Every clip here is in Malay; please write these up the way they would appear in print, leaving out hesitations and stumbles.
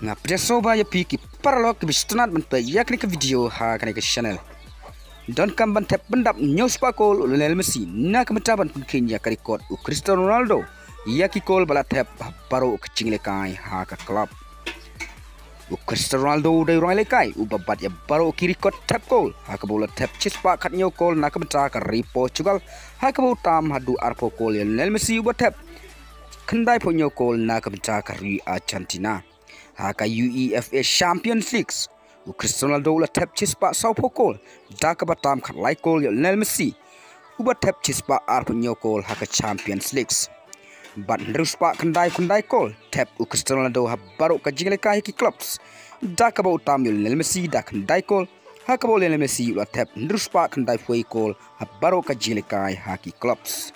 Ngapreso ba ya piki paralog bistonat benpe yakni ke video ha kani ke channel Donkam ban thep pyndap news pakol Lionel Messi na kemetaban pynkhein ya karikot u Cristiano Ronaldo yaki kol bala thep paro kecing lekai ha ka club u Cristiano Ronaldo dai roi lekai u babat ya paro kirikot thep kol ha ka bola thep chispa khat nyo kol na kemeta ka ri Portugal ha ka bo tam hadu arpo kol Lionel Messi u thep khandai pho nyo kol na kemeta ka ri Argentina haka UEFA Champions League u Cristiano Ronaldo la thep chispa sau phokol daka batam khat lai kol Lionel Messi u ba thep chispa ar punyo kol haka Champions League bat ruspa khandai kol thep u Cristiano Ronaldo ha baro ka jingle kai ki clubs daka ba utam Lionel Messi dak khandai kol haka bo Lionel Messi la thep ruspa khandai foi kol ha baro ka jingle kai haki clubs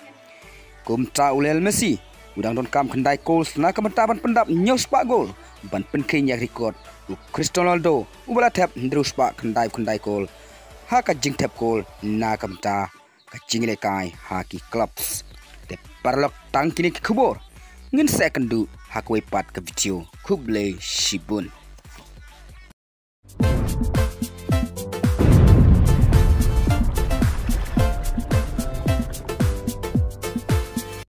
kum ta Lionel Messi udang Donkam khandai kol na kamataban pyndap nyos pa gol ban pynkhein yak record u Cristiano Ronaldo u bala thep ndrus pa khandai kol ha ka jing thep kol na kamta ka jingle kai haki clubs te parlok tang kini khubor ngin second du hakwe pat ka video khuble shibun